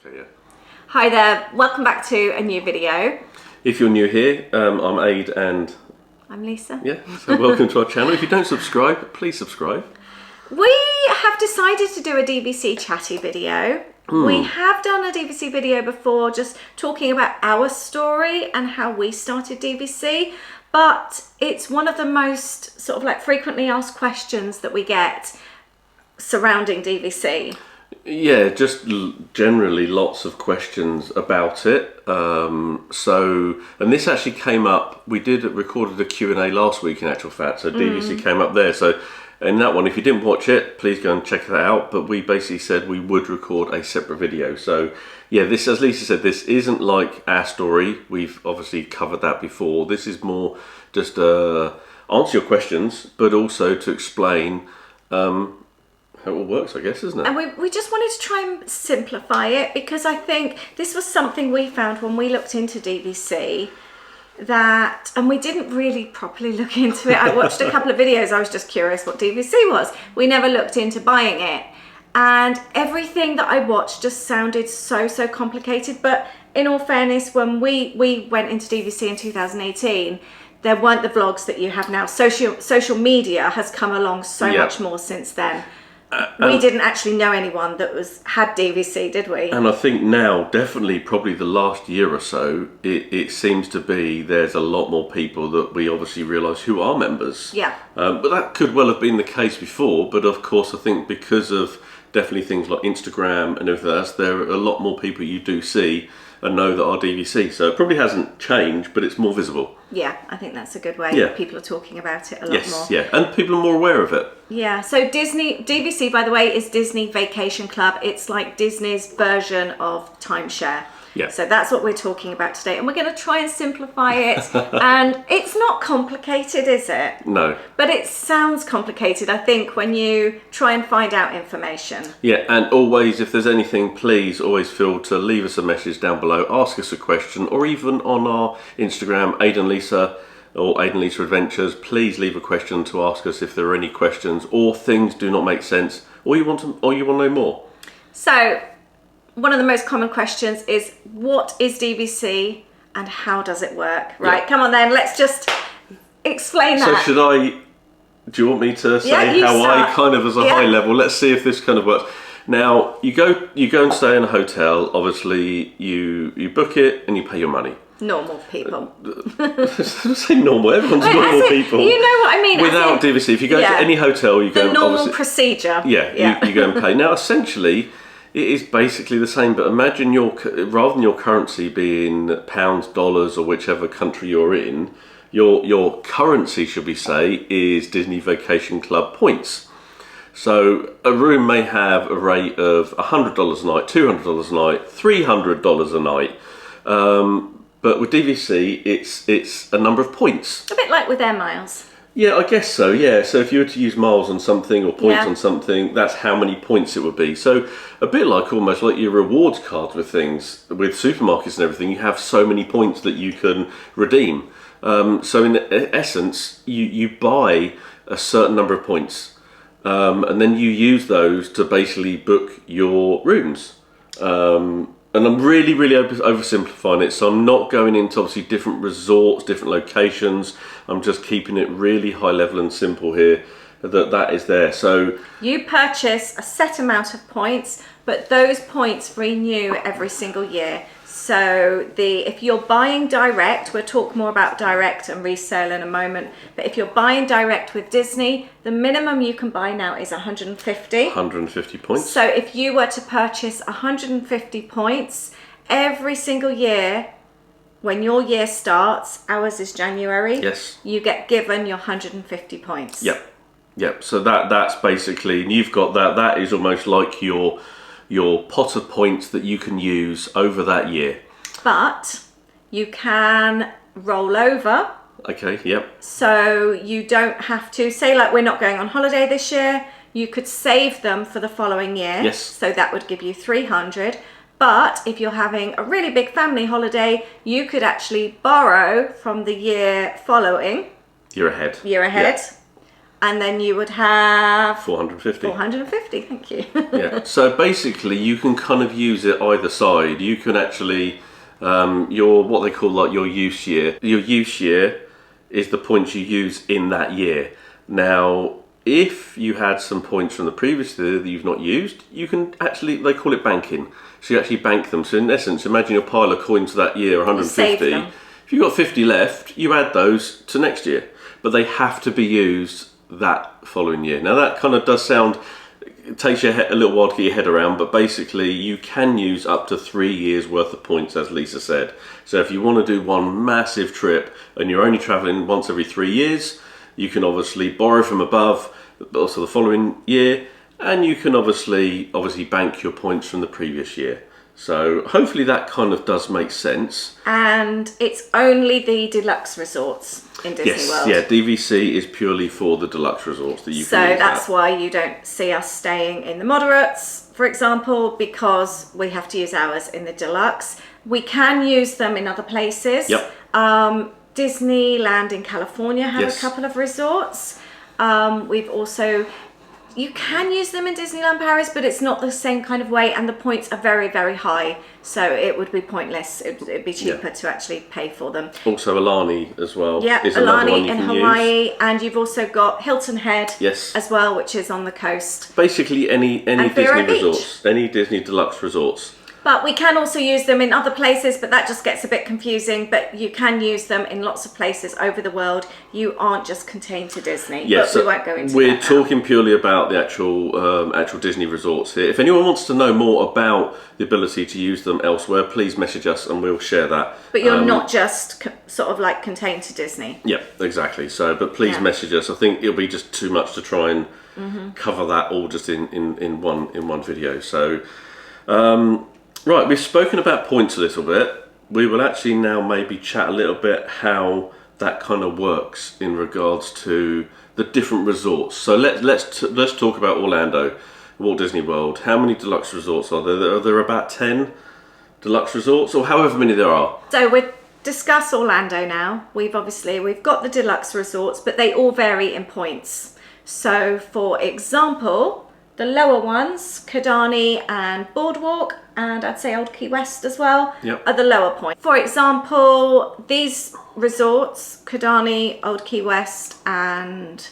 Okay, yeah. Hi there, welcome back to a new video. If you're new here, I'm Ade and... I'm Lisa. Yeah, so welcome to our channel. If you don't subscribe, please subscribe. We have decided to do a DVC chatty video. We have done a DVC video before, just talking about our story and how we started DVC, but it's one of the most sort of like frequently asked questions that we get surrounding DVC. Yeah, just generally lots of questions about it. And this actually came up, we recorded a Q&A last week in actual fact, so DVC came up there. So in that one, if you didn't watch it, please go and check that out. But we basically said we would record a separate video. So yeah, this, as Lisa said, this isn't like our story. We've obviously covered that before. This is more just answer your questions, but also to explain how it all works, I guess, isn't it? And we just wanted to try and simplify it, because I think this was something we found when we looked into DVC and we didn't really properly look into it. I watched a couple of videos, I was just curious what DVC was. We never looked into buying it. And everything that I watched just sounded so complicated. But in all fairness, when we went into DVC in 2018, there weren't the vlogs that you have now. Social media has come along so much more since then. We didn't actually know anyone that had DVC, did we? And I think now, definitely, probably the last year or so, it seems to be there's a lot more people that we obviously realise who are members. Yeah. But that could well have been the case before. But of course, I think because of definitely things like Instagram and everything else, there are a lot more people you do see and know that are DVC. So it probably hasn't changed, but it's more visible. Yeah, I think that's a good way. Yeah. People are talking about it a lot more. Yes, yeah, and people are more aware of it. Yeah, so DVC, by the way, is Disney Vacation Club. It's like Disney's version of timeshare. Yeah. So that's what we're talking about today. And we're going to try and simplify it. And it's not complicated, is it? No. But it sounds complicated, I think, when you try and find out information. Yeah, and always, if there's anything, please always feel to leave us a message down below, ask us a question, or even on our Instagram, Ade and Lisa, or Ade and Lisa Adventures. Please leave a question to ask us if there are any questions, or things do not make sense, or you want to know more. So, one of the most common questions is, what is DVC and how does it work? Right, Come on then, let's just explain that. So do you want me to say how I kind of, as a high level, let's see if this kind of works. Now, you go and stay in a hotel, obviously you book it and you pay your money. Normal people. Say normal, everyone's normal people. You know what I mean? Without DVC, if you go to any hotel, you go and normal procedure. Yeah. You go and pay. Now, essentially, it is basically the same, but imagine rather than your currency being pounds, dollars, or whichever country you're in, your currency, should we say, is Disney Vacation Club points. So a room may have a rate of $100 a night, $200 a night, $300 a night. But with DVC, it's a number of points. A bit like with Air Miles. Yeah, I guess so, yeah. So if you were to use miles on something or points on something, that's how many points it would be. So a bit like almost like your rewards cards with things, with supermarkets and everything, you have so many points that you can redeem. So in essence, you buy a certain number of points, and then you use those to basically book your rooms. And I'm really oversimplifying it, so I'm not going into obviously different resorts, different locations. I'm just keeping it really high level and simple here, that is there. So you purchase a set amount of points, but those points renew every single year. So if you're buying direct, we'll talk more about direct and resale in a moment, but if you're buying direct with Disney, the minimum you can buy now is 150. 150 points. So if you were to purchase 150 points every single year, when your year starts, ours is January, yes, you get given your 150 points. Yep. So that's basically, and you've got that is almost like your pot of points that you can use over that year. But you can roll over. Okay, yep. So you don't have to, say like we're not going on holiday this year, you could save them for the following year. Yes. So that would give you 300. But if you're having a really big family holiday, you could actually borrow from the year following. Year ahead. Yep. And then you would have 450. 450, thank you. Yeah. So basically, you can kind of use it either side. You can actually your what they call like your use year. Your use year is the points you use in that year. Now, if you had some points from the previous year that you've not used, you can actually, they call it banking. So you actually bank them. So in essence, imagine your pile of coins for that year, 150. If you've got 50 left, you add those to next year. But they have to be used that following year. Now that kind of does sound, it takes you a little while to get your head around, but basically you can use up to 3 years worth of points, as Lisa said. So if you want to do one massive trip and you're only traveling once every 3 years, you can obviously borrow from above, also the following year, and you can obviously bank your points from the previous year. So hopefully that kind of does make sense. And it's only the deluxe resorts in Disney World. Yes, yeah, DVC is purely for the deluxe resorts that you can use. So that's why you don't see us staying in the moderates, for example, because we have to use ours in the deluxe. We can use them in other places. Yep. Disneyland in California have a couple of resorts. We've also, you can use them in Disneyland Paris, but it's not the same kind of way, and the points are very, very high. So it would be pointless. It'd be cheaper to actually pay for them. Also Alani as well. Yeah, is another one Alani you in can Hawaii, use. and you've also got Hilton Head as well, which is on the coast. Basically any Disney resorts, any Disney deluxe resorts. But we can also use them in other places, but that just gets a bit confusing. But you can use them in lots of places over the world. You aren't just contained to Disney. Yes, but we won't go into that. We're talking purely about the actual Disney resorts here. If anyone wants to know more about the ability to use them elsewhere, please message us and we'll share that. But you're not just sort of like contained to Disney. Yeah, exactly. So, but please message us. I think it'll be just too much to try and cover that all just in one video. So. Right, we've spoken about points a little bit. We will actually now maybe chat a little bit how that kind of works in regards to the different resorts. So let's talk about Orlando, Walt Disney World. How many deluxe resorts are there? Are there about 10 deluxe resorts, or however many there are? So we'll discuss Orlando now. We've got the deluxe resorts, but they all vary in points. So for example, the lower ones, Kidani and Boardwalk, and I'd say Old Key West as well, are the lower point. For example, these resorts, Kidani, Old Key West and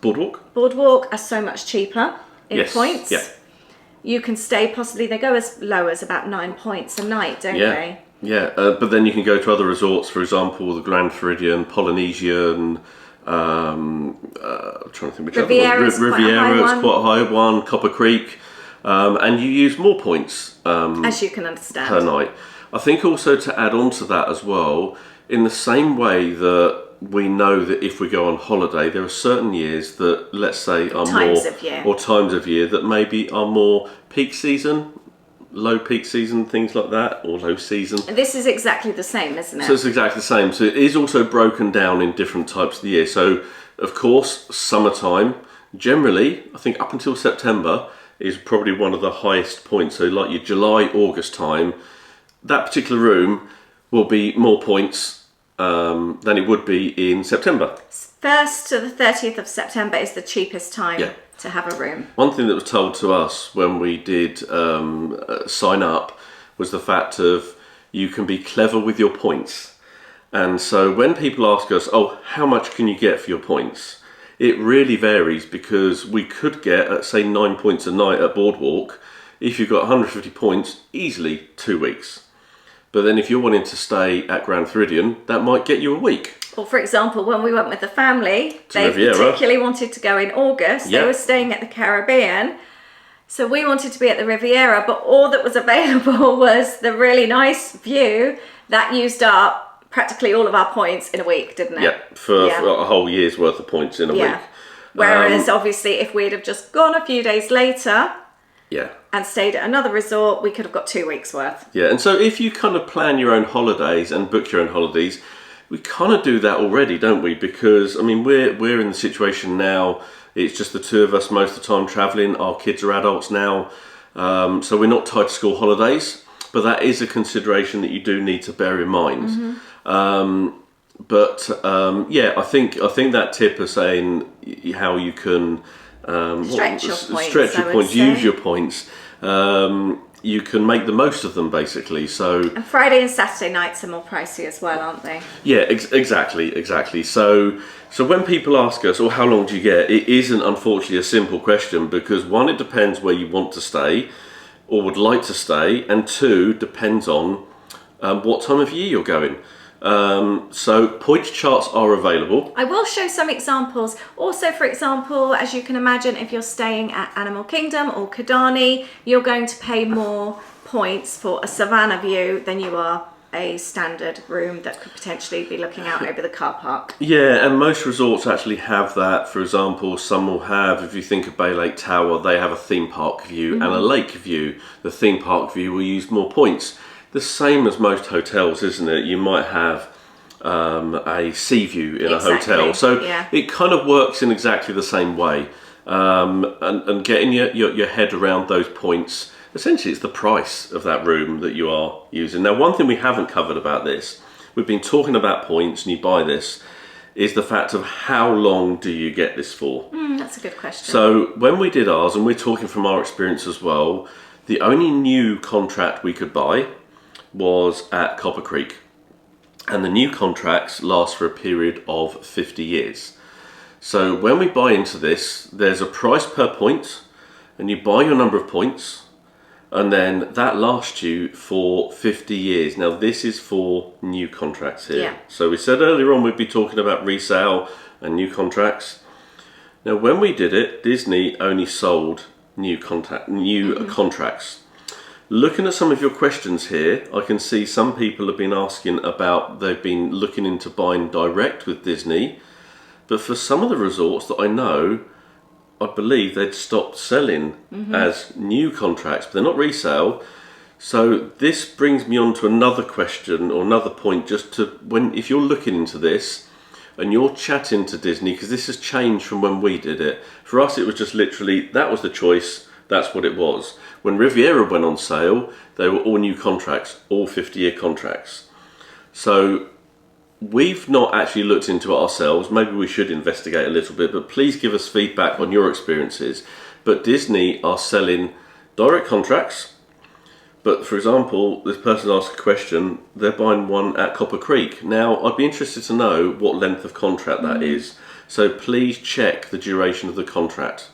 Boardwalk are so much cheaper in points. Yeah. You can stay, possibly they go as low as about 9 points a night, don't they? Yeah, but then you can go to other resorts, for example, the Grand Floridian, Polynesian, I'm trying to think which Riviera is quite a high one, Copper Creek, and you use more points as you can understand per night. I think also to add on to that as well, in the same way that we know that if we go on holiday, there are certain years that, let's say, are times of year that maybe are more peak season, low peak season, things like that, or low season. And this is exactly the same, isn't it? So it's exactly the same. So it is also broken down in different types of the year. So, of course, summertime, generally, I think up until September, is probably one of the highest points. So like your July, August time, that particular room will be more points than it would be in September. 1st to the 30th of September is the cheapest time to have a room. One thing that was told to us when we did sign up was the fact of you can be clever with your points. And so when people ask us, oh, how much can you get for your points? It really varies, because we could get, say, 9 points a night at Boardwalk. If you've got 150 points, easily 2 weeks. But then if you're wanting to stay at Grand Floridian, that might get you a week. Or for example, when we went with the family, they particularly wanted to go in August. They were staying at the Caribbean. So we wanted to be at the Riviera, but all that was available was the really nice view that used up practically all of our points in a week, didn't it? Yeah, for a whole year's worth of points in a week. Whereas obviously if we'd have just gone a few days later and stayed at another resort, we could have got 2 weeks worth. Yeah, and so if you kind of plan your own holidays and book your own holidays, we kind of do that already, don't we? Because, I mean, we're in the situation now, it's just the two of us most of the time travelling. Our kids are adults now, so we're not tied to school holidays, but that is a consideration that you do need to bear in mind. But yeah, I think that tip of saying how you can Stretch your points, stretch your I would points, say. use your points. You can make the most of them, basically. So And Friday and Saturday nights are more pricey as well, aren't they? yeah, exactly. So when people ask us, "Oh, how long do you get?" It isn't unfortunately a simple question, because one, it depends where you want to stay or would like to stay, and two, depends on what time of year you're going. So points charts are available. I will show some examples. Also, for example, as you can imagine, if you're staying at Animal Kingdom or Kidani, you're going to pay more points for a savannah view than you are a standard room that could potentially be looking out over the car park. Yeah, and most resorts actually have that. For example, some will have, if you think of Bay Lake Tower, they have a theme park view and a lake view. The theme park view will use more points. The same as most hotels, isn't it? You might have a sea view in a hotel. So yeah. it kind of works in exactly the same way. And getting your head around those points, essentially it's the price of that room that you are using. Now, one thing we haven't covered about this, we've been talking about points and you buy this, is the fact of how long do you get this for? That's a good question. So when we did ours, and we're talking from our experience as well, the only new contract we could buy was at Copper Creek. And the new contracts last for a period of 50 years. So when we buy into this, there's a price per point, and you buy your number of points, and then that lasts you for 50 years. Now this is for new contracts here. Yeah. So we said earlier on we'd be talking about resale and new contracts. Now when we did it, Disney only sold new contracts. Looking at some of your questions here, I can see some people have been asking about, they've been looking into buying direct with Disney, but for some of the resorts that I know, I believe they'd stopped selling as new contracts, but they're not resale. So this brings me on to another question or another point, just to, if you're looking into this and you're chatting to Disney, because this has changed from when we did it. For us, it was just literally, that was the choice. That's what it was. When Riviera went on sale, they were all new contracts, all 50-year contracts. So we've not actually looked into it ourselves. Maybe we should investigate a little bit, but please give us feedback on your experiences. But Disney are selling direct contracts. But for example, this person asked a question, they're buying one at Copper Creek. Now, I'd be interested to know what length of contract that is. So please check the duration of the contract.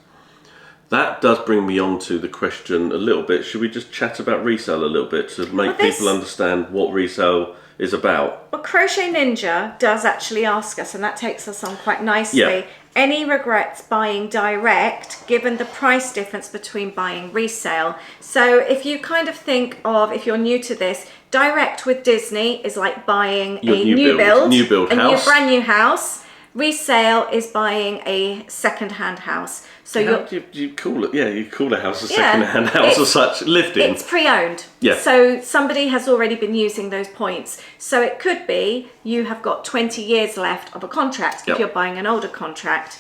That does bring me on to the question a little bit. Should we just chat about resale a little bit to make people understand what resale is about? Well, Crochet Ninja does actually ask us, and that takes us on quite nicely. Yeah. Any regrets buying direct, given the price difference between buying resale? So if you kind of think of, if you're new to this, direct with Disney is like buying Your a new build house. brand new house. Resale is buying a second-hand house. So you call it? Yeah, you call a house a second-hand house or such. Lived in. It's pre-owned. Yeah. So somebody has already been using those points. So it could be you have got 20 years left of a contract. Yep. If you're buying an older contract,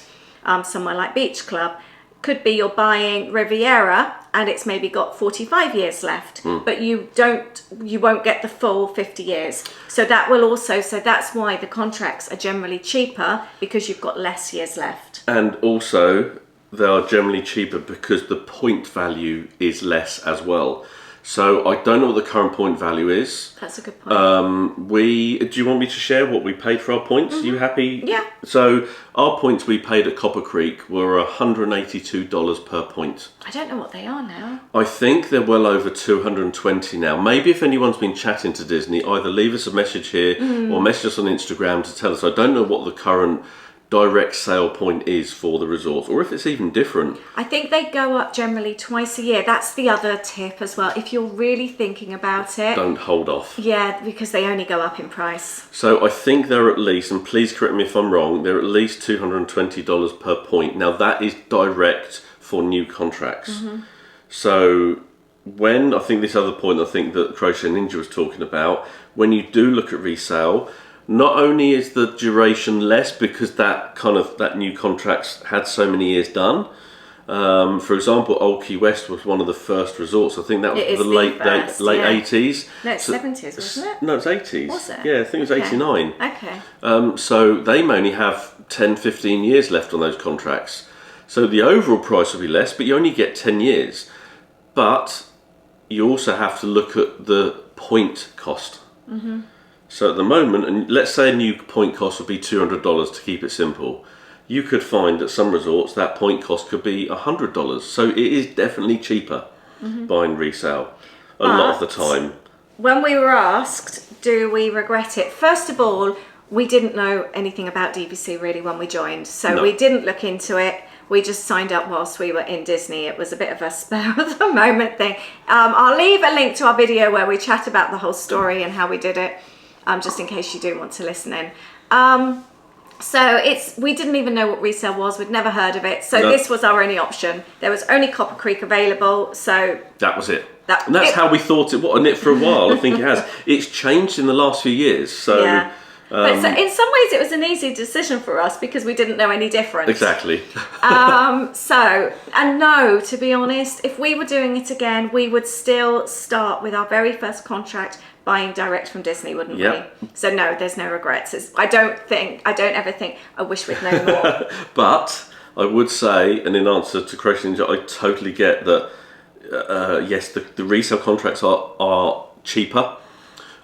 somewhere like Beach Club. Could be you're buying Riviera and it's maybe got 45 years left, but you won't get the full 50 years. So that's why the contracts are generally cheaper, because you've got less years left. And also, they are generally cheaper because the point value is less as well. So I don't know what the current point value is. That's a good point. Do you want me to share what we paid for our points? Are you happy? Yeah. So our points we paid at Copper Creek were $182 per point. I don't know what they are now. I think they're well over 220 now. Maybe if anyone's been chatting to Disney, either leave us a message here or message us on Instagram to tell us. I don't know what the current direct sale point is for the resorts, or if it's even different. I think they go up generally twice a year. That's the other tip as well. If you're really thinking about it, Don't hold off. Yeah, because they only go up in price. So I think they're at least, and please correct me if I'm wrong, they're at least $220 per point. Now that is direct for new contracts. So when, I think this other point I think that Crochet Ninja was talking about, when you do look at resale, not only is the duration less because that new contracts had so many years done, For example, Old Key West was one of the first resorts. I think that was the late first, late yeah. 80s. No, it's 70s, wasn't it? No, it's 80s. Was it? Yeah, I think it was 89. Okay. So they may only have 10, 15 years left on those contracts. So the overall price will be less, but you only get 10 years. But you also have to look at the point cost. Mm-hmm. So at the moment, and let's say a new point cost would be $200 to keep it simple. You could find at some resorts that point cost could be $100. So it is definitely cheaper buying resale a lot of the time. When we were asked, do we regret it? First of all, we didn't know anything about DVC really when we joined. So we didn't look into it. We just signed up whilst we were in Disney. It was a bit of a spur of the moment thing. I'll leave a link to our video where we chat about the whole story and how we did it, just in case you do want to listen in. So we didn't even know what resale was. We'd never heard of it. So this was our only option. There was only Copper Creek available. So that was it. And that's how we thought it was. And for a while, I think it has. It's changed in the last few years. So, yeah. But in some ways, it was an easy decision for us because we didn't know any different. Exactly. No, to be honest, if we were doing it again, we would still start with our very first contract buying direct from Disney, wouldn't we? So no, there's no regrets. I don't ever think, I wish we'd known more. But I would say, and in answer to questions, I totally get that, yes, the resale contracts are cheaper.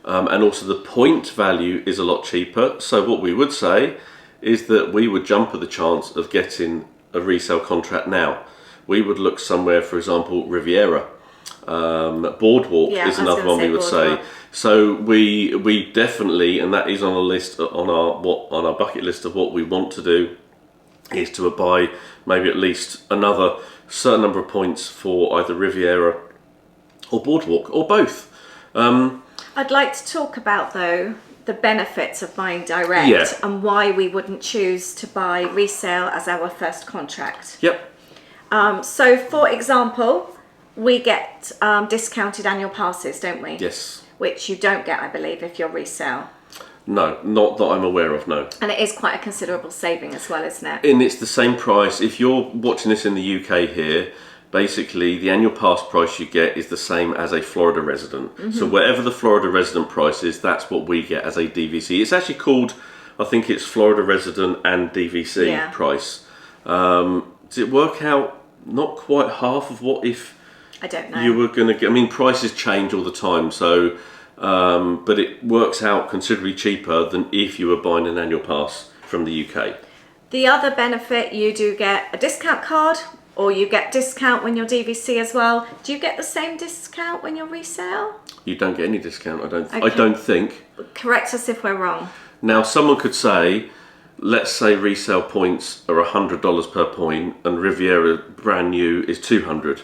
And also the point value is a lot cheaper. So what we would say is that we would jump at the chance of getting a resale contract now. We would look somewhere, for example, Riviera. Boardwalk is another one we would say. So we definitely, and that is on a list on our bucket list of what we want to do, is to buy maybe at least another certain number of points for either Riviera or Boardwalk or both. I'd like to talk about, though, the benefits of buying direct and why we wouldn't choose to buy resale as our first contract. Yep. So, for example, we get discounted annual passes, don't we? Yes. Which you don't get, I believe, if you're resale. No, not that I'm aware of, no. And it is quite a considerable saving as well, isn't it? And it's the same price. If you're watching this in the UK here, basically the annual pass price you get is the same as a Florida resident. So whatever the Florida resident price is, that's what we get as a DVC. It's actually called, I think it's Florida resident and DVC price. Does it work out not quite half of what if I don't know. You were going to get, I mean, prices change all the time, so but it works out considerably cheaper than if you were buying an annual pass from the UK. The other benefit, you do get a discount card, or you get discount when you're DVC as well. Do you get the same discount when you're resale? You don't get any discount, I don't think. Correct us if we're wrong. Now, someone could say, let's say resale points are $100 per point and Riviera brand new is $200.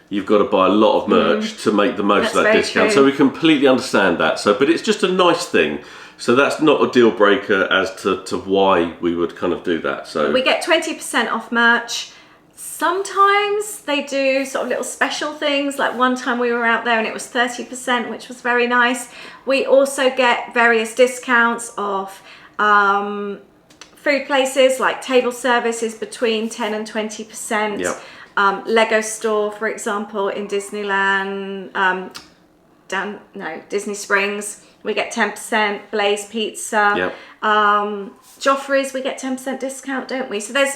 You've got to buy a lot of merch to make the most of that discount. True. So we completely understand that. So, but it's just a nice thing. So that's not a deal breaker as to why we would kind of do that. So we get 20% off merch. Sometimes they do sort of little special things. Like one time we were out there and it was 30%, which was very nice. We also get various discounts off food places, like table service is between 10 and 20%. Yep. Lego store, for example, in Disneyland, Disney Springs, we get 10%. Blaze Pizza, Yep. Joffrey's, we get 10% discount, don't we? So there's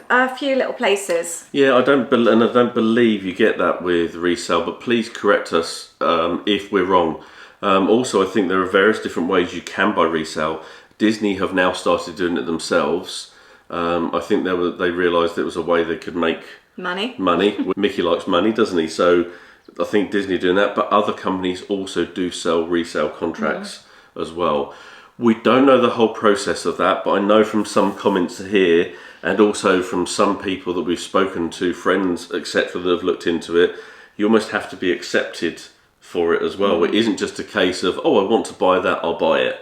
a few little places. Yeah, I don't believe you get that with resale, but please correct us if we're wrong. Also, I think there are various different ways you can buy resale. Disney have now started doing it themselves. I think they realised it was a way they could make money. Mickey likes money, doesn't he? So I think Disney are doing that, but other companies also do sell resale contracts as well. We don't know the whole process of that, but I know from some comments here and also from some people that we've spoken to, friends, etc., that have looked into it, you almost have to be accepted for it as well. It isn't just a case of, oh, I want to buy that, I'll buy it.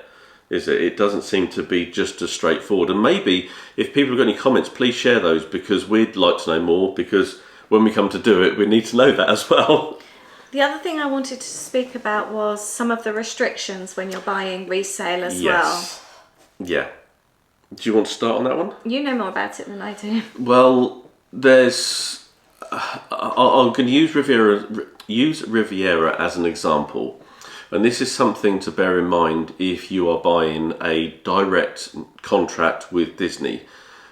Is it? It doesn't seem to be just as straightforward. And maybe if people have got any comments, please share those, because we'd like to know more, because when we come to do it, we need to know that as well. The other thing I wanted to speak about was some of the restrictions when you're buying resale as well. Yeah. Do you want to start on that one? You know more about it than I do. Well, there's I'm going to use Riviera as an example. And this is something to bear in mind if you are buying a direct contract with Disney.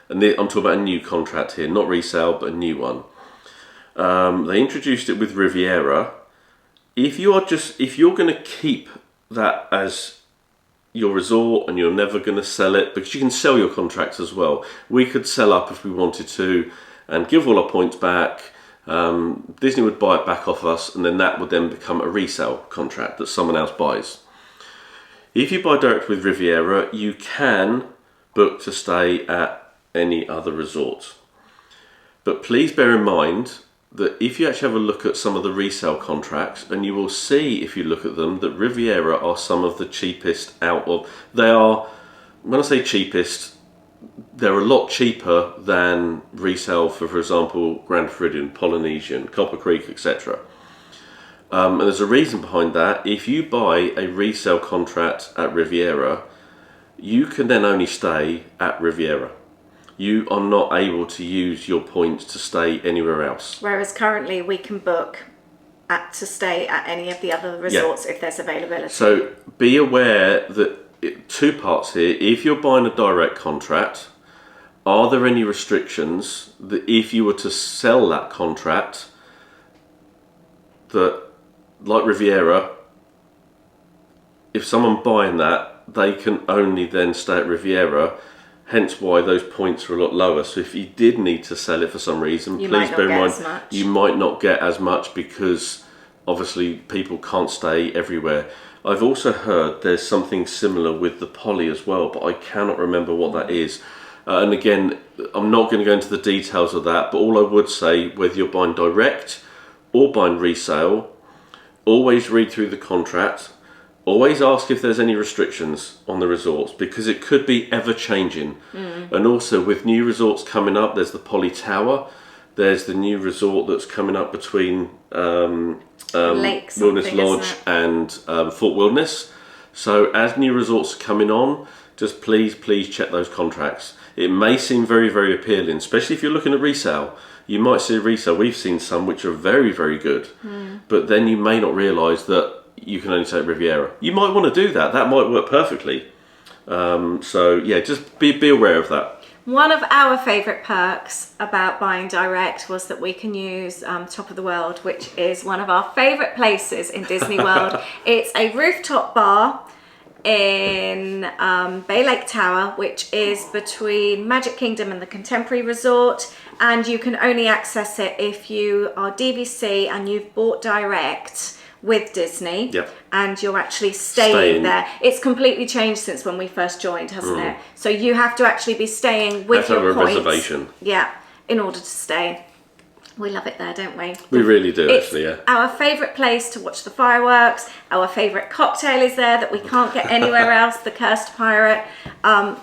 And I'm talking about a new contract here, not resale, but a new one. They introduced it with Riviera. If you're going to keep that as your resort and you're never going to sell it, because you can sell your contracts as well. We could sell up if we wanted to and give all our points back. Disney would buy it back off us, and then that would then become a resale contract that someone else buys. If you buy direct with Riviera, you can book to stay at any other resort. But please bear in mind that if you actually have a look at some of the resale contracts, and you will see if you look at them that Riviera are some of the cheapest out of. They are, when I say cheapest, they're a lot cheaper than resale for example, Grand Floridian, Polynesian, Copper Creek, etc. And there's a reason behind that. If you buy a resale contract at Riviera, you can then only stay at Riviera. You are not able to use your points to stay anywhere else. Whereas currently we can book to stay at any of the other resorts if there's availability. So be aware that two parts here. If you're buying a direct contract, are there any restrictions that if you were to sell that contract, that like Riviera, if someone buying that, they can only then stay at Riviera, hence why those points are a lot lower. So if you did need to sell it for some reason, please bear in mind you might not get as much, because obviously people can't stay everywhere. I've also heard there's something similar with the Poly as well, but I cannot remember what that is. And again, I'm not going to go into the details of that, but all I would say, whether you're buying direct or buying resale, always read through the contract. Always ask if there's any restrictions on the resorts, because it could be ever changing. And also with new resorts coming up, there's the Poly Tower. There's the new resort that's coming up between Wilderness Lodge and Fort Wilderness. So as new resorts are coming on, just please check those contracts. It may seem very, very appealing, especially if you're looking at resale. You might see a resale. We've seen some which are very, very good, but then you may not realise that you can only take Riviera. You might want to do that. That might work perfectly. So yeah, just be aware of that. One of our favourite perks about buying direct was that we can use Top of the World, which is one of our favourite places in Disney World. It's a rooftop bar in Bay Lake Tower, which is between Magic Kingdom and the Contemporary Resort, and you can only access it if you are DVC and you've bought direct with Disney. Yep. And you're actually staying there. It's completely changed since when we first joined, hasn't it? So you have to actually be staying with your points. A reservation. Yeah, in order to stay. We love it there, don't we? We really do, actually, yeah. Our favourite place to watch the fireworks. Our favourite cocktail is there that we can't get anywhere else, the Cursed Pirate.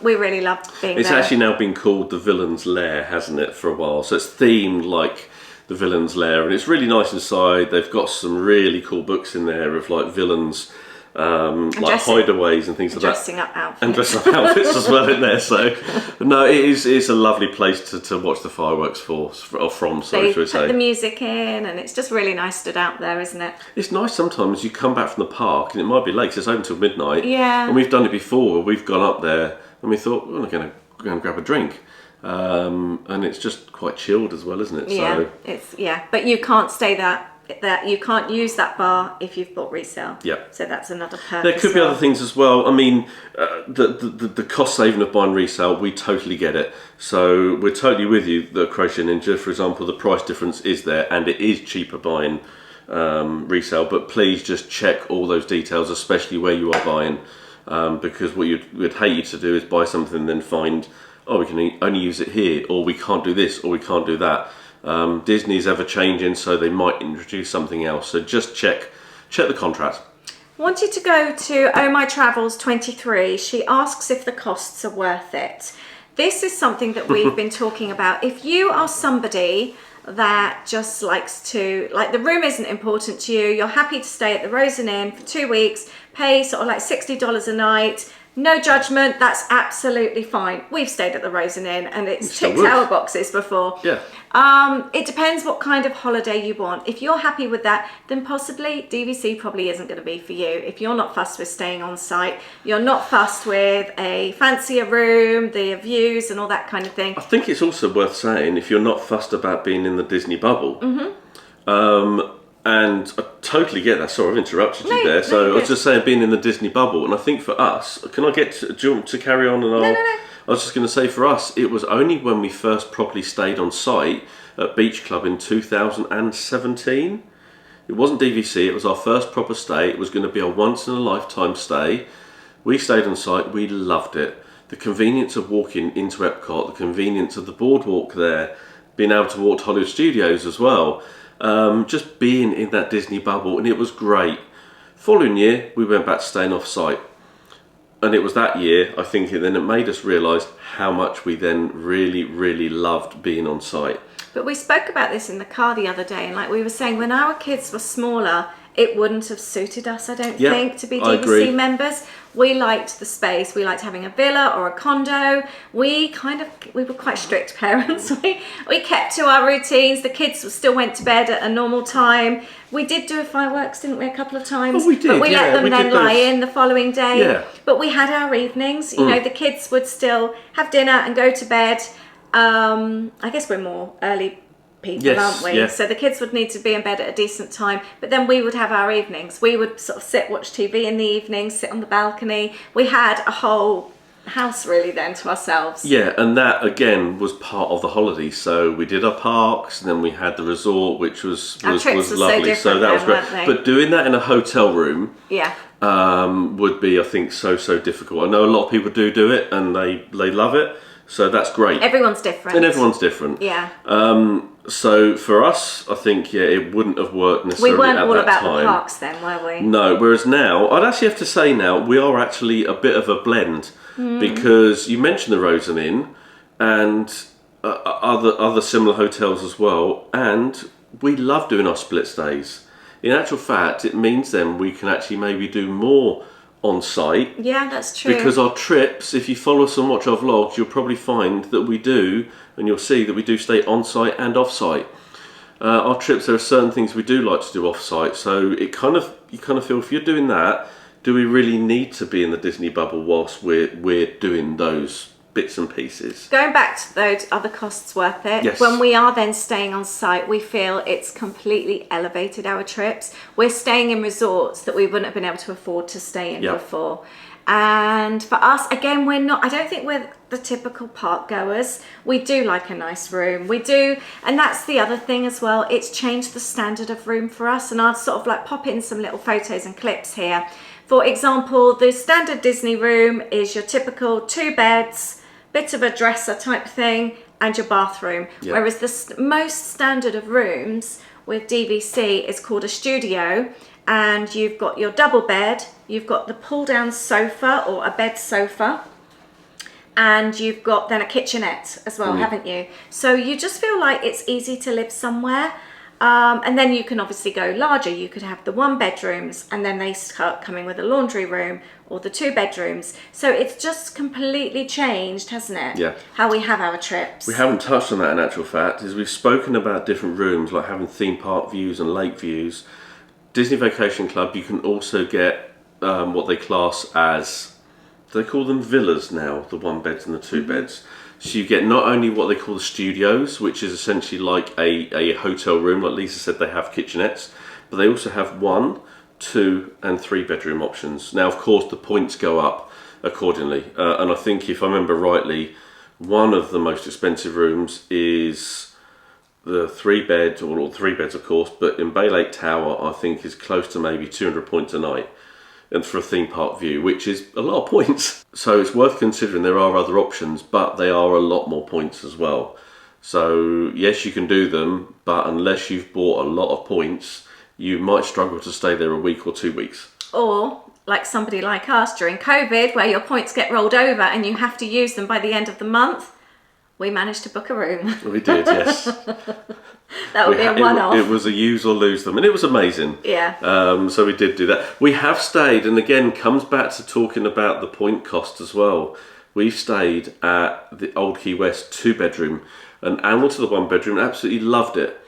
We really love being there. It's actually now been called the Villain's Lair, hasn't it, for a while? So it's themed like the Villain's Lair, and it's really nice inside. They've got some really cool books in there of like villains, like hideaways and things like that. Dressing up outfits. And dressing up outfits as well in there. So no, it's a lovely place to watch the fireworks from. They put the music in, and it's just really nice stood out there, isn't it? It's nice sometimes you come back from the park and it might be late 'cause it's open till midnight. Yeah. And we've done it before. We've gone up there and we thought, well, we're going to go and grab a drink. And it's just quite chilled as well, isn't it? Yeah, but you can't stay that you can't use that bar if you've bought resale. Yeah. So that's another perk. There could be other things as well. I mean, the cost saving of buying resale, we totally get it. So we're totally with you. The Croatia Ninja, for example, the price difference is there, and it is cheaper buying resale. But please just check all those details, especially where you are buying, because what we'd hate you to do is buy something and then find, oh, we can only use it here, or we can't do this, or we can't do that. Disney's ever changing, so they might introduce something else. So just check the contract. Wanted to go to Oh My Travels 23. She asks if the costs are worth it. This is something that we've been talking about. If you are somebody that just likes to, like, the room isn't important to you, you're happy to stay at the Rosen Inn for 2 weeks, pay sort of like $60 a night, No judgment, that's absolutely fine. We've stayed at the Rose Inn and it's ticked would. our boxes before. Yeah. It depends what kind of holiday you want. If you're happy with that, then possibly DVC probably isn't going to be for you. If you're not fussed with staying on site, you're not fussed with a fancier room, the views and all that kind of thing. I think it's also worth saying, if you're not fussed about being in the Disney bubble, and I totally get that. Sorry, I've interrupted you there. So I was just saying, being in the Disney bubble, and I think for us, do you want to carry on? And No. I was just going to say, for us, it was only when we first properly stayed on site at Beach Club in 2017. It wasn't DVC, it was our first proper stay. It was going to be a once-in-a-lifetime stay. We stayed on site, we loved it. The convenience of walking into Epcot, the convenience of the boardwalk there, being able to walk to Hollywood Studios as well. Just being in that Disney bubble, and it was great. Following year, we went back to staying off site. And it was that year, I think, then it made us realise how much we then really, really loved being on site. But we spoke about this in the car the other day, and like we were saying, when our kids were smaller, it wouldn't have suited us, I don't think, to be DVC members. We liked the space. We liked having a villa or a condo. We were quite strict parents. We kept to our routines. The kids still went to bed at a normal time. We did do fireworks, didn't we, a couple of times? Oh, we did, but we let them then lie in the following day. Yeah. But we had our evenings. You know, the kids would still have dinner and go to bed. I guess we're more early people, aren't we? Yeah. So the kids would need to be in bed at a decent time, but then we would have our evenings. We would sort of watch TV in the evenings, sit on the balcony. We had a whole house really then to ourselves. Yeah, and that again was part of the holiday. So we did our parks, and then we had the resort, which was lovely. So that was great. But doing that in a hotel room, would be, I think, so difficult. I know a lot of people do it, and they love it. So that's great. Everyone's different. And everyone's different. Yeah. So for us, I think, it wouldn't have worked necessarily at that time. We weren't all about the parks then, were we? No, whereas now, I'd actually have to say now, we are actually a bit of a blend. Because you mentioned the Rose Inn and other similar hotels as well. And we love doing our split stays. In actual fact, it means then we can actually maybe do more on site. Yeah, that's true. Because our trips, if you follow us and watch our vlogs, you'll probably find that we do, and you'll see that we do stay on site and off site. Our trips, there are certain things we do like to do off site, so you kind of feel, if you're doing that, do we really need to be in the Disney bubble whilst we're doing those bits and pieces? Going back to those, are the costs worth it? Yes. When we are then staying on site, we feel it's completely elevated our trips. We're staying in resorts that we wouldn't have been able to afford to stay in before. And for us, again, I don't think we're the typical park goers. We do like a nice room. We do, and that's the other thing as well. It's changed the standard of room for us. And I'll sort of like pop in some little photos and clips here. For example, the standard Disney room is your typical 2 beds, bit of a dresser type thing, and your bathroom. Yep. Whereas the most standard of rooms with DVC is called a studio, and you've got your double bed, you've got the pull down sofa or a bed sofa, and you've got then a kitchenette as well, haven't you? So you just feel like it's easy to live somewhere. And then you can obviously go larger. You could have the 1 bedrooms, and then they start coming with a laundry room, or the 2 bedrooms. So it's just completely changed, hasn't it? Yeah. How we have our trips. We haven't touched on that in actual fact, is we've spoken about different rooms, like having theme park views and lake views. Disney Vacation Club, you can also get what they class as, do they call them villas now, the 1 beds and the 2 beds? So you get not only what they call the studios, which is essentially like a hotel room, like Lisa said, they have kitchenettes, but they also have 1, 2 and 3 bedroom options. Now, of course, the points go up accordingly. And I think, if I remember rightly, one of the most expensive rooms is the 3 bed, or all 3 beds, of course, but in Bay Lake Tower, I think is close to maybe 200 points a night. And for a theme park view, which is a lot of points. So it's worth considering. There are other options, but they are a lot more points as well. So yes, you can do them, but unless you've bought a lot of points, you might struggle to stay there a week or 2 weeks. Or like somebody like us during COVID, where your points get rolled over and you have to use them by the end of the month. we managed to book a room. We did, yes. That would be a one-off. It was a use or lose them, and it was amazing. Yeah. So we did do that. We have stayed, and again, comes back to talking about the point cost as well. We've stayed at the Old Key West 2-bedroom, and Anne went to the 1-bedroom, absolutely loved it.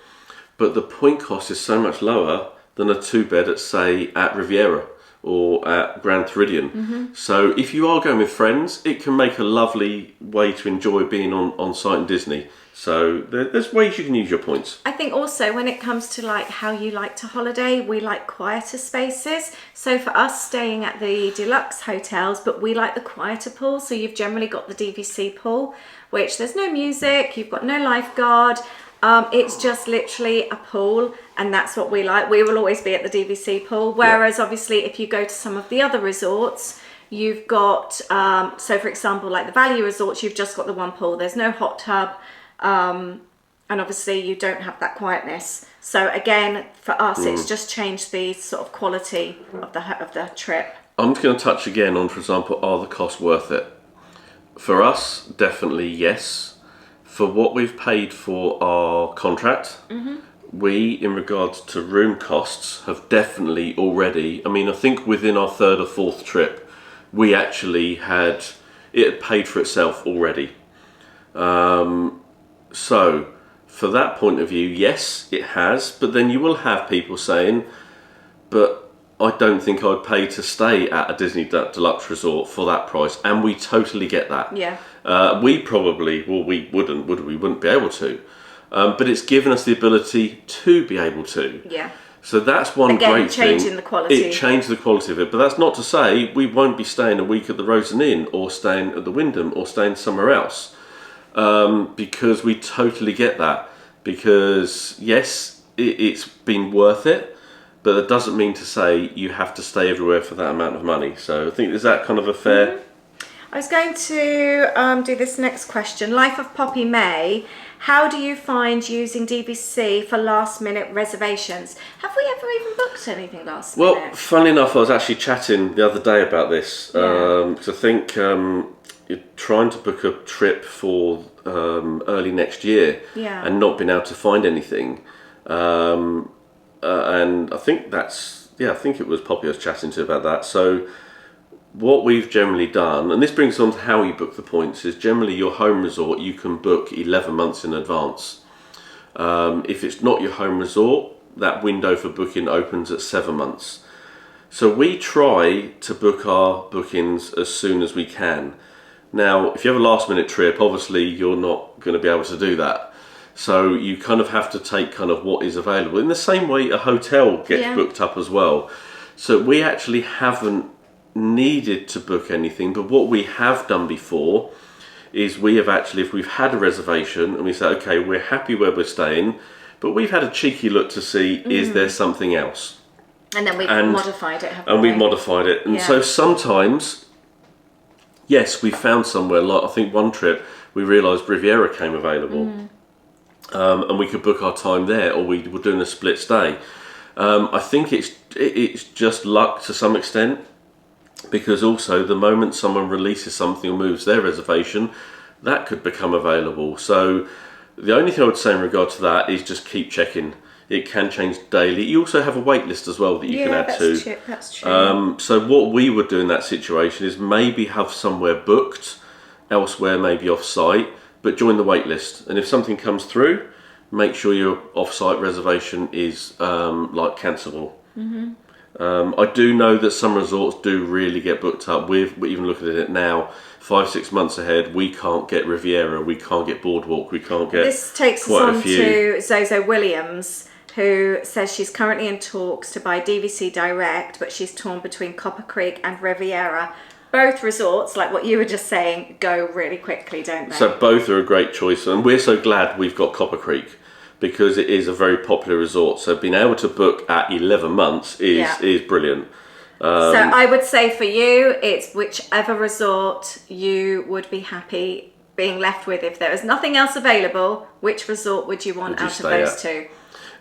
But the point cost is so much lower than a 2-bed at, say, at Riviera or at Grand Floridian. So if you are going with friends, it can make a lovely way to enjoy being on site in Disney. So there's ways you can use your points. I think also when it comes to like how you like to holiday, we like quieter spaces. So for us, staying at the deluxe hotels, but we like the quieter pool. So you've generally got the DVC pool, which there's no music, you've got no lifeguard. It's just literally a pool, and that's what we like. We will always be at the DVC pool. Whereas obviously if you go to some of the other resorts, you've got, so for example, like the value resorts, you've just got the one pool. There's no hot tub. And obviously you don't have that quietness. So again, for us, it's just changed the sort of quality of the trip. I'm just going to touch again on, for example, are the costs worth it? For us, definitely yes. For what we've paid for our contract, we, in regards to room costs, have definitely already, I mean, I think within our 3rd or 4th trip, we actually had paid for itself already. So, for that point of view, yes, it has, but then you will have people saying, but I don't think I'd pay to stay at a Disney Deluxe Resort for that price, and we totally get that. Yeah. We probably, well, we wouldn't be able to, but it's given us the ability to be able to. Yeah. So that's one Again, great thing. changing the quality. It changed the quality of it, but that's not to say we won't be staying a week at the Rosen Inn, or staying at the Wyndham, or staying somewhere else. Because we totally get that. Because yes, it's been worth it, but that doesn't mean to say you have to stay everywhere for that amount of money. So I think, is that kind of a fair... I was going to do this next question. Life of Poppy May. How do you find using DVC for last minute reservations? Have we ever even booked anything last minute? Well, funnily enough, I was actually chatting the other day about this. Because I think you're trying to book a trip for early next year and not being able to find anything. And I think that's, I think it was Poppy I was chatting to about that. So what we've generally done, and this brings on to how you book the points, is generally your home resort you can book 11 months in advance. If it's not your home resort, that window for booking opens at 7 months. So we try to book our bookings as soon as we can. Now, if you have a last minute trip, obviously you're not going to be able to do that. So you kind of have to take kind of what is available. In the same way a hotel gets booked up as well. So we actually haven't needed to book anything, but what we have done before is we have actually, if we've had a reservation and we say, okay, we're happy where we're staying, but we've had a cheeky look to see, is there something else? And then we've modified it, haven't we? And we've modified it. And so sometimes, yes, we found somewhere, like I think one trip, we realised Riviera came available. And we could book our time there, or we were doing a split stay. I think it's just luck to some extent, because also the moment someone releases something or moves their reservation, that could become available. So the only thing I would say in regard to that is just keep checking. It can change daily. You also have a wait list as well that you can add to. That's true. So what we would do in that situation is maybe have somewhere booked elsewhere, maybe off site, but join the wait list. And if something comes through, make sure your off-site reservation is like cancelable. I do know that some resorts do really get booked up. We're even looking at it now, 5-6 months ahead. We can't get Riviera, we can't get Boardwalk, we can't get. This takes us on to Zozo Williams, who says she's currently in talks to buy DVC direct, but she's torn between Copper Creek and Riviera. Both resorts, like what you were just saying, go really quickly, don't they? So both are a great choice, and we're so glad we've got Copper Creek, because it is a very popular resort. So being able to book at 11 months is brilliant. So I would say for you, it's whichever resort you would be happy being left with. If there is nothing else available, which resort would you want out of those two?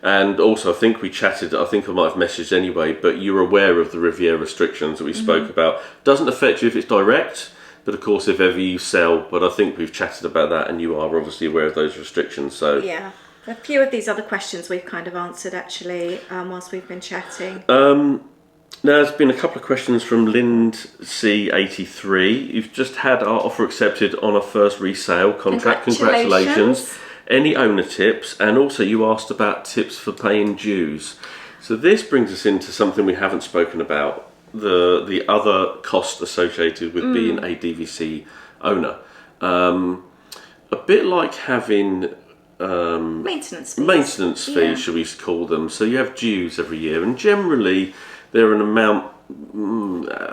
And also, I think we chatted, I think I might have messaged anyway, but you're aware of the Riviera restrictions that we spoke about. Doesn't affect you if it's direct, But of course, if ever you sell, but I think we've chatted about that, and you are obviously aware of those restrictions. So yeah, a few of these other questions we've kind of answered actually whilst we've been chatting. Now, there's been a couple of questions from Lind C83. You've just had our offer accepted on our first resale contract. Congratulations. Any owner tips? And also you asked about tips for paying dues. So this brings us into something we haven't spoken about, the other cost associated with being a DVC owner. A bit like having Maintenance fees, yeah, should we call them. So you have dues every year, and generally they're an amount,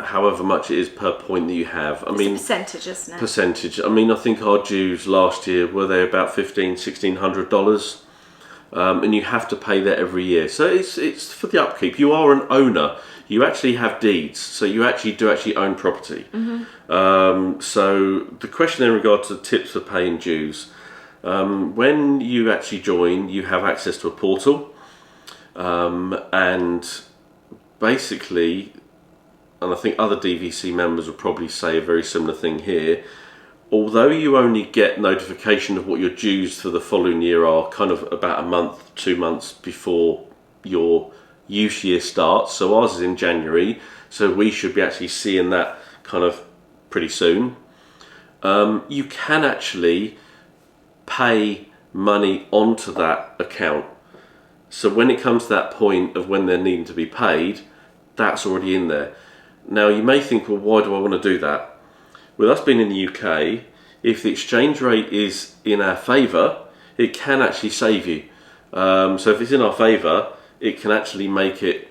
however much it is per point that you have. It's a percentage, isn't it? Percentage. I mean, I think our dues last year were they about $1,600, and you have to pay that every year. So it's for the upkeep. You are an owner. You actually have deeds, so you do own property. So the question in regard to tips for paying dues. When you actually join, you have access to a portal, and basically, and I think other DVC members will probably say a very similar thing here, although you only get notification of what your dues for the following year are kind of about a month, 2 months before your use year starts, so ours is in January, so we should be actually seeing that kind of pretty soon, you can actually pay money onto that account. So when it comes to that point of when they're needing to be paid, that's already in there. Now you may think, well, why do I want to do that? With us being in the UK, if the exchange rate is in our favour, it can actually save you. So if it's in our favour, it can actually make it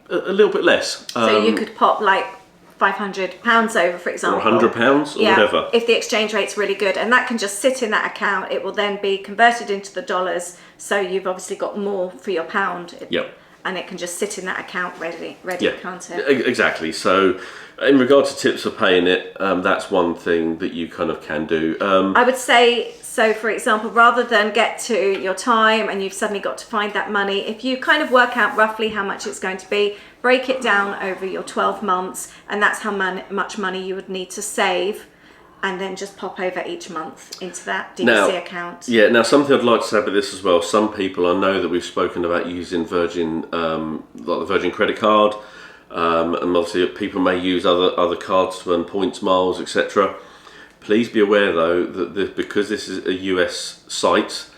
a little bit less. So you could pop like £500 over, for example, or £100 or whatever. If the exchange rate's really good, and that can just sit in that account. It will then be converted into the dollars, so you've obviously got more for your pound. Yep. And it can just sit in that account ready, Yeah, can't it? exactly. So in regard to tips for paying it, that's one thing that you kind of can do. I would say, so for example, rather than get to your time and you've suddenly got to find that money, if you kind of work out roughly how much it's going to be, break it down over your 12 months, and that's how much money you would need to save, and then just pop over each month into that DVC account. Yeah, now something I'd like to say about this as well, some people, I know that we've spoken about using Virgin, like the Virgin credit card, and obviously people may use other cards to earn points, miles, etc. Please be aware though that because this is a US site,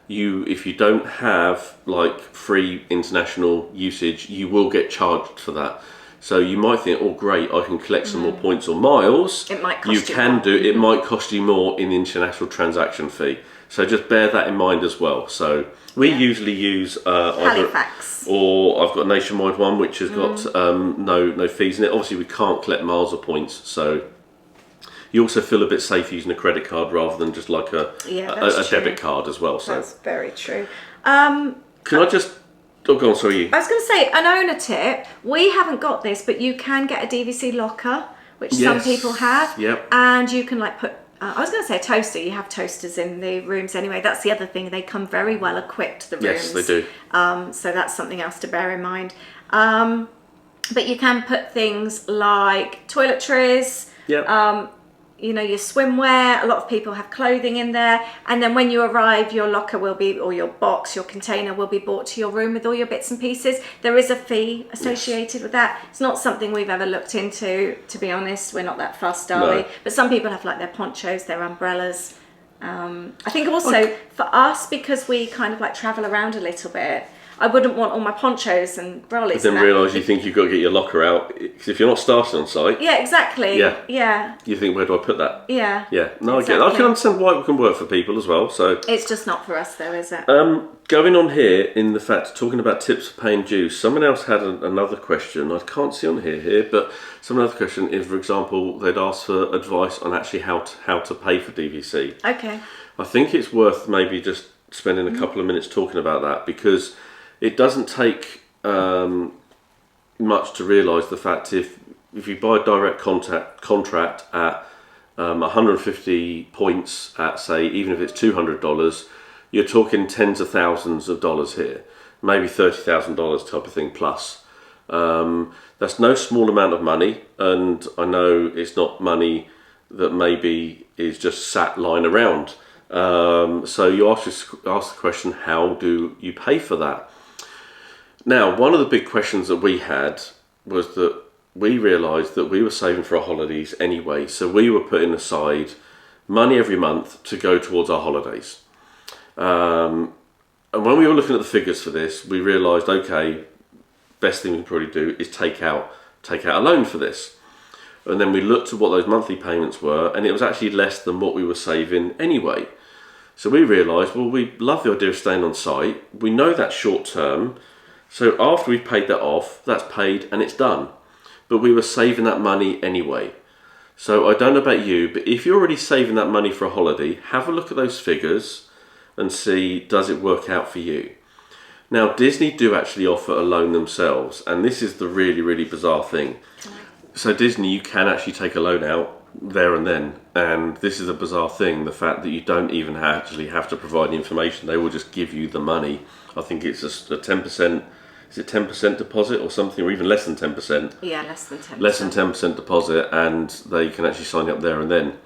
if you don't have like free international usage, you will get charged for that. So you might think, oh great, I can collect some more points or miles. It might cost you more. It might cost you more in the international transaction fee. So just bear that in mind as well. So we usually use Halifax, or I've got a nationwide one which has got no fees in it. Obviously we can't collect miles or points, so you also feel a bit safe using a credit card rather than just like a debit card as well. So that's very true. Can I just... Oh, go on, sorry, you. I was going to say, an owner tip, we haven't got this, but you can get a DVC locker, which some people have. Yep. And you can like put, I was going to say a toaster, you have toasters in the rooms anyway. That's the other thing, they come very well equipped, the rooms. Yes, they do. So that's something else to bear in mind. But you can put things like toiletries, you know, your swimwear. A lot of people have clothing in there, and then when you arrive, your locker will be, or your box, your container will be brought to your room with all your bits and pieces. There is a fee associated with that. It's not something we've ever looked into, to be honest. We're not that fussed, are we? But some people have like their ponchos, their umbrellas. I think also for us, because we kind of like travel around a little bit, I wouldn't want all my ponchos and brollies. But then realise you think you've got to get your locker out, because if you're not starting on site... Yeah, exactly. Yeah. You think, where do I put that? Yeah. Yeah. No, exactly. I can understand why it can work for people as well, so... It's just not for us though, is it? Going on here, in the fact, talking about tips for paying dues, someone else had another question. I can't see on here, but some other question is, for example, they'd ask for advice on actually how to pay for DVC. Okay. I think it's worth maybe just spending a couple of minutes talking about that, because it doesn't take much to realise the fact if you buy a direct contract at 150 points at, say, even if it's $200, you're talking tens of thousands of dollars here, maybe $30,000 type of thing plus. That's no small amount of money, and I know it's not money that maybe is just sat lying around. So you ask the question, how do you pay for that? Now, one of the big questions that we had was that we realised that we were saving for our holidays anyway. So we were putting aside money every month to go towards our holidays. And when we were looking at the figures for this, we realised, okay, best thing we can probably do is take out a loan for this. And then we looked at what those monthly payments were, and it was actually less than what we were saving anyway. So we realised, well, we love the idea of staying on site. We know that's short term. So after we've paid that off, that's paid and it's done. But we were saving that money anyway. So I don't know about you, but if you're already saving that money for a holiday, have a look at those figures and see, does it work out for you? Now, Disney do actually offer a loan themselves, and this is the really, really bizarre thing. So Disney, you can actually take a loan out there and then, and this is a bizarre thing, the fact that you don't even actually have to provide the information. They will just give you the money. I think it's a 10%, is it 10% deposit or something, or even less than 10%? Yeah, less than 10%. Less than 10% deposit, and they can actually sign you up there and then.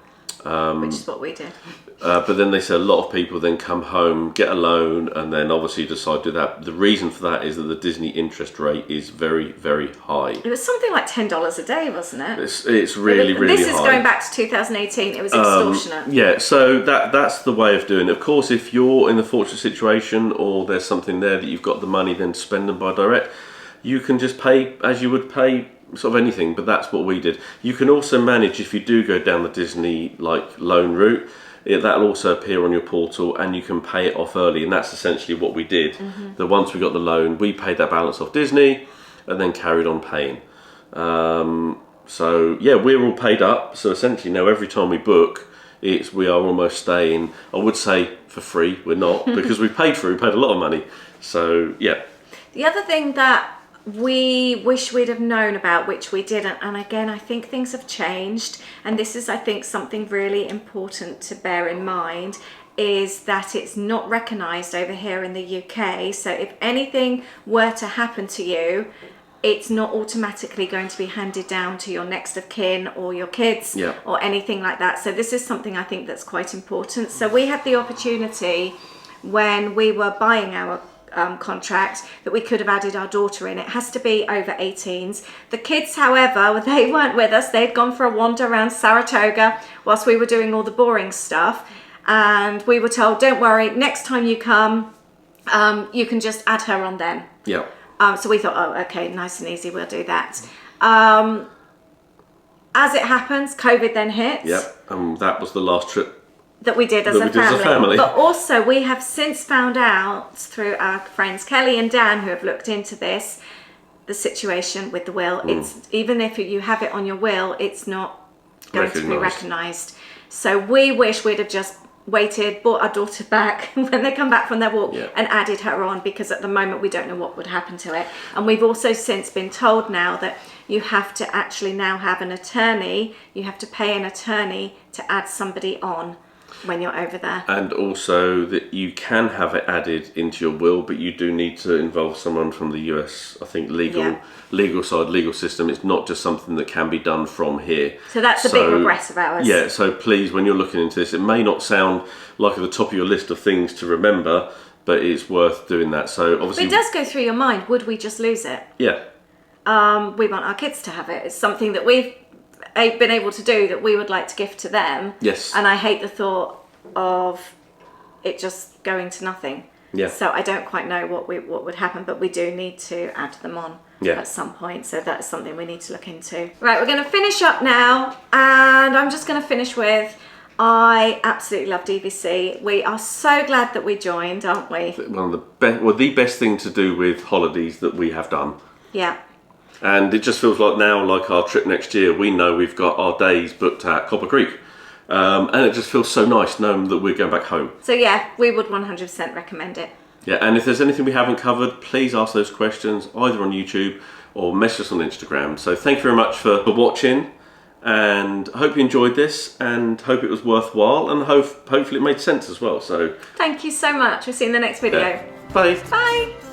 Which is what we did. But then they say a lot of people then come home, get a loan, and then obviously decide to do that. The reason for that is that the Disney interest rate is very, very high. It was something like $10 a day, wasn't it? It's really, really high. This is going back to 2018. It was extortionate. Yeah, so that's the way of doing it. Of course, if you're in the fortunate situation or there's something there that you've got the money then to spend them by direct, you can just pay as you would pay sort of anything, but that's what we did. You can also manage, if you do go down the Disney loan route, that'll also appear on your portal and you can pay it off early, and that's essentially what we did. That once we got the loan, we paid that balance off Disney and then carried on paying. So yeah, we're all paid up, so essentially now every time we book, we are almost staying, I would say for free. We're not, because we paid a lot of money. So yeah. The other thing that we wish we'd have known about, which we didn't, and again I think things have changed, and this is I think something really important to bear in mind, is that it's not recognised over here in the UK. So if anything were to happen to you, it's not automatically going to be handed down to your next of kin or your kids or anything like that. So this is something I think that's quite important. So we had the opportunity when we were buying our contract that we could have added our daughter in. It has to be over 18s. The kids, however, they weren't with us. They'd gone for a wander around Saratoga whilst we were doing all the boring stuff, and we were told, don't worry, next time you come, you can just add her on then. Yeah. So we thought, oh, okay, nice and easy, we'll do that. As it happens, COVID then hit. Yep, that was the last trip that we did as a family. But also we have since found out through our friends Kelly and Dan, who have looked into this, the situation with the will. It's even if you have it on your will, it's not going to be recognised. So we wish we'd have just waited, brought our daughter back when they come back from their walk and added her on, because at the moment we don't know what would happen to it. And we've also since been told now that you have to actually now have an attorney, you have to pay an attorney to add somebody on when you're over there. And also that you can have it added into your will, but you do need to involve someone from the US, I think, legal system. It's not just something that can be done from here. So that's a big regret of ours. Yeah, so please, when you're looking into this, it may not sound like at the top of your list of things to remember, but it's worth doing that. So obviously, but it does go through your mind, would we just lose it? Yeah. We want our kids to have it. It's something that we've been able to do, that we would like to gift to them. Yes. And I hate the thought of it just going to nothing. Yeah. So I don't quite know what would happen, but we do need to add them on at some point. So that's something we need to look into. Right, we're going to finish up now, and I'm just going to finish with, I absolutely love DVC. We are so glad that we joined, aren't we? One of the best thing to do with holidays that we have done. Yeah. And it just feels like now, like our trip next year, we know we've got our days booked at Copper Creek. And it just feels so nice knowing that we're going back home. So yeah, we would 100% recommend it. Yeah, and if there's anything we haven't covered, please ask those questions either on YouTube or message us on Instagram. So thank you very much for watching, and I hope you enjoyed this and hope it was worthwhile, and hopefully it made sense as well. So thank you so much. We'll see you in the next video. Bye. Bye.